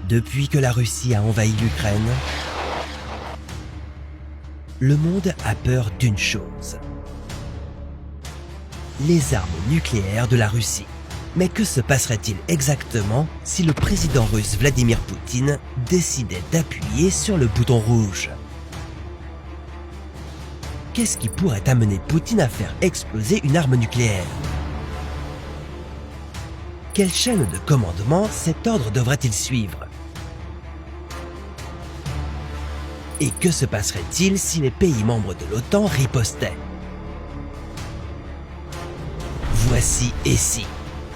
Depuis que la Russie a envahi l'Ukraine, le monde a peur d'une chose: les armes nucléaires de la Russie. Mais que se passerait-il exactement si le président russe Vladimir Poutine décidait d'appuyer sur le bouton rouge? Qu'est-ce qui pourrait amener Poutine à faire exploser une arme nucléaire? Quelle chaîne de commandement cet ordre devrait-il suivre? Et que se passerait-il si les pays membres de l'OTAN ripostaient? Voici Et si,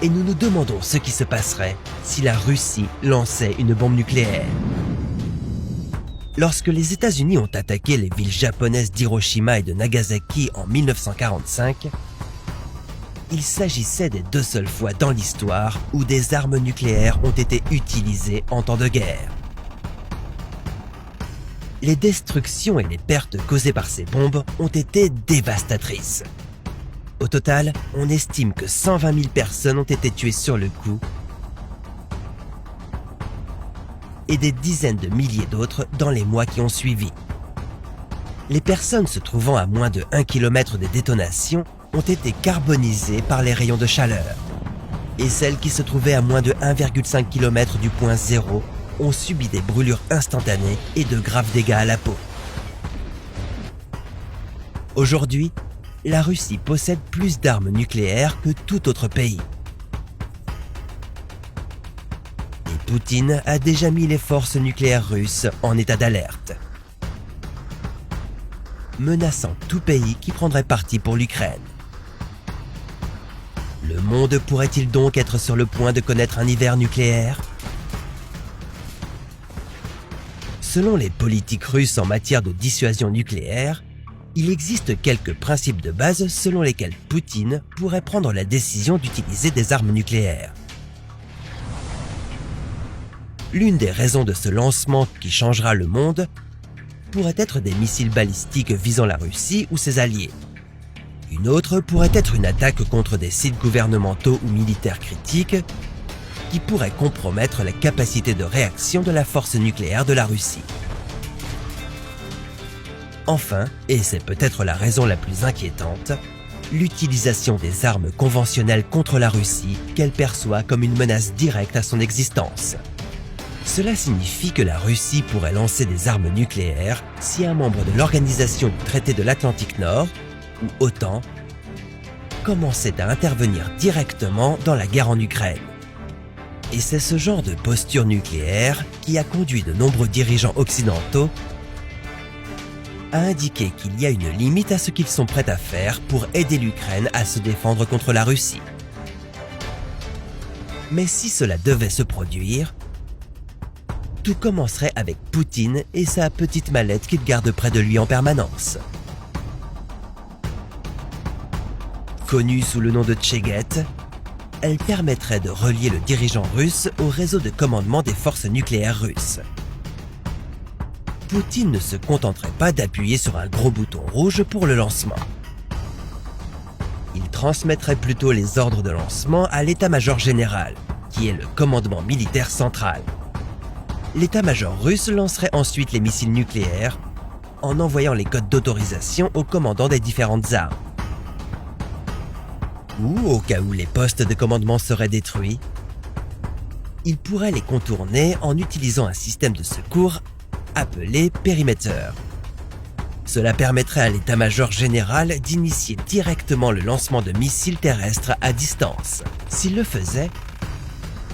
et nous nous demandons ce qui se passerait si la Russie lançait une bombe nucléaire. Lorsque les États-Unis ont attaqué les villes japonaises d'Hiroshima et de Nagasaki en 1945, il s'agissait des 2 seules fois dans l'histoire où des armes nucléaires ont été utilisées en temps de guerre. Les destructions et les pertes causées par ces bombes ont été dévastatrices. Au total, on estime que 120 000 personnes ont été tuées sur le coup et des dizaines de milliers d'autres dans les mois qui ont suivi. Les personnes se trouvant à moins de 1 km des détonations ont été carbonisées par les rayons de chaleur, et celles qui se trouvaient à moins de 1,5 km du point zéro ont subi des brûlures instantanées et de graves dégâts à la peau. Aujourd'hui, la Russie possède plus d'armes nucléaires que tout autre pays. Et Poutine a déjà mis les forces nucléaires russes en état d'alerte, menaçant tout pays qui prendrait parti pour l'Ukraine. Le monde pourrait-il donc être sur le point de connaître un hiver nucléaire? Selon les politiques russes en matière de dissuasion nucléaire, il existe quelques principes de base selon lesquels Poutine pourrait prendre la décision d'utiliser des armes nucléaires. L'une des raisons de ce lancement qui changera le monde pourrait être des missiles balistiques visant la Russie ou ses alliés. Une autre pourrait être une attaque contre des sites gouvernementaux ou militaires critiques qui pourrait compromettre la capacité de réaction de la force nucléaire de la Russie. Enfin, et c'est peut-être la raison la plus inquiétante, l'utilisation des armes conventionnelles contre la Russie qu'elle perçoit comme une menace directe à son existence. Cela signifie que la Russie pourrait lancer des armes nucléaires si un membre de l'Organisation du Traité de l'Atlantique Nord, ou OTAN, commençait à intervenir directement dans la guerre en Ukraine. Et c'est ce genre de posture nucléaire qui a conduit de nombreux dirigeants occidentaux à indiquer qu'il y a une limite à ce qu'ils sont prêts à faire pour aider l'Ukraine à se défendre contre la Russie. Mais si cela devait se produire, tout commencerait avec Poutine et sa petite mallette qu'il garde près de lui en permanence. Connue sous le nom de Tcheguette, elle permettrait de relier le dirigeant russe au réseau de commandement des forces nucléaires russes. Poutine ne se contenterait pas d'appuyer sur un gros bouton rouge pour le lancement. Il transmettrait plutôt les ordres de lancement à l'état-major général, qui est le commandement militaire central. L'état-major russe lancerait ensuite les missiles nucléaires en envoyant les codes d'autorisation aux commandants des différentes armes. Ou, au cas où les postes de commandement seraient détruits, il pourrait les contourner en utilisant un système de secours appelé périmètre. Cela permettrait à l'état-major général d'initier directement le lancement de missiles terrestres à distance. S'il le faisait,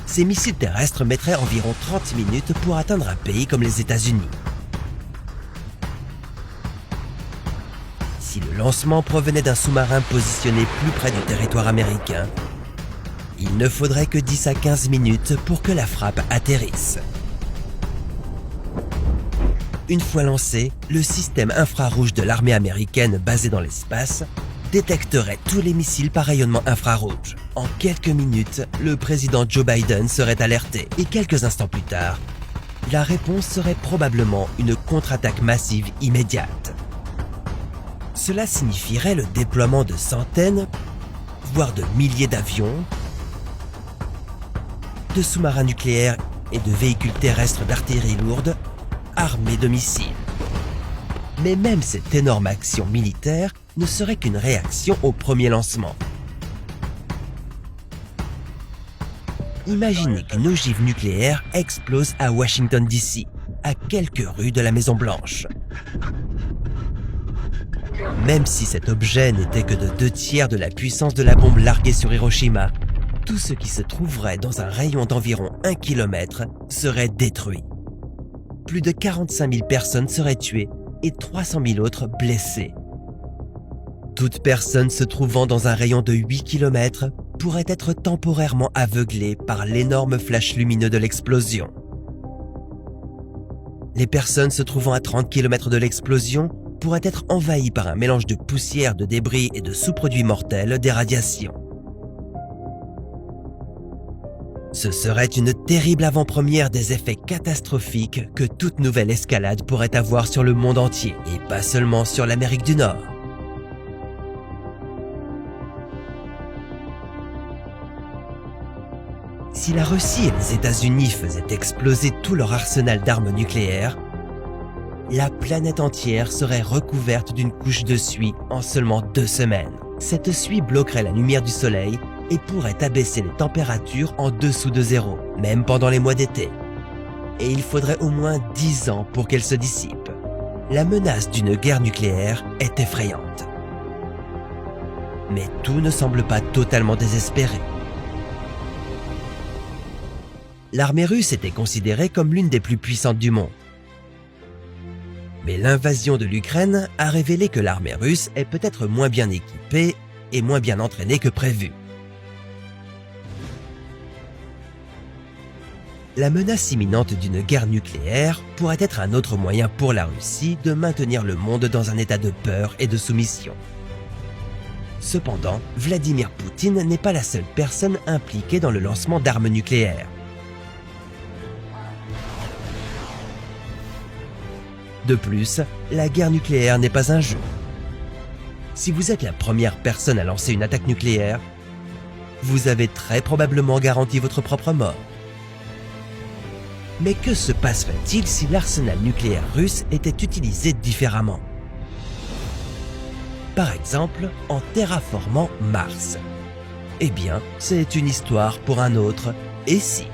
ces missiles terrestres mettraient environ 30 minutes pour atteindre un pays comme les États-Unis. Si le lancement provenait d'un sous-marin positionné plus près du territoire américain, il ne faudrait que 10 à 15 minutes pour que la frappe atterrisse. Une fois lancé, le système infrarouge de l'armée américaine basé dans l'espace détecterait tous les missiles par rayonnement infrarouge. En quelques minutes, le président Joe Biden serait alerté et quelques instants plus tard, la réponse serait probablement une contre-attaque massive immédiate. Cela signifierait le déploiement de centaines, voire de milliers d'avions, de sous-marins nucléaires et de véhicules terrestres d'artillerie lourde armés de missiles. Mais même cette énorme action militaire ne serait qu'une réaction au premier lancement. Imaginez qu'une ogive nucléaire explose à Washington DC, à quelques rues de la Maison-Blanche. Même si cet objet n'était que de 2/3 de la puissance de la bombe larguée sur Hiroshima, tout ce qui se trouverait dans un rayon d'environ 1 km serait détruit. Plus de 45 000 personnes seraient tuées et 300 000 autres blessées. Toute personne se trouvant dans un rayon de 8 km pourrait être temporairement aveuglée par l'énorme flash lumineux de l'explosion. Les personnes se trouvant à 30 km de l'explosion pourraient être envahies par un mélange de poussière, de débris et de sous-produits mortels des radiations. Ce serait une terrible avant-première des effets catastrophiques que toute nouvelle escalade pourrait avoir sur le monde entier, et pas seulement sur l'Amérique du Nord. Si la Russie et les États-Unis faisaient exploser tout leur arsenal d'armes nucléaires, la planète entière serait recouverte d'une couche de suie en seulement 2 semaines. Cette suie bloquerait la lumière du soleil et pourrait abaisser les températures en dessous de zéro, même pendant les mois d'été. Et il faudrait au moins 10 ans pour qu'elle se dissipe. La menace d'une guerre nucléaire est effrayante. Mais tout ne semble pas totalement désespéré. L'armée russe était considérée comme l'une des plus puissantes du monde. Mais l'invasion de l'Ukraine a révélé que l'armée russe est peut-être moins bien équipée et moins bien entraînée que prévu. La menace imminente d'une guerre nucléaire pourrait être un autre moyen pour la Russie de maintenir le monde dans un état de peur et de soumission. Cependant, Vladimir Poutine n'est pas la seule personne impliquée dans le lancement d'armes nucléaires. De plus, la guerre nucléaire n'est pas un jeu. Si vous êtes la première personne à lancer une attaque nucléaire, vous avez très probablement garanti votre propre mort. Mais que se passerait-il si l'arsenal nucléaire russe était utilisé différemment? Par exemple, en terraformant Mars. Eh bien, c'est une histoire pour un autre « Et si ?»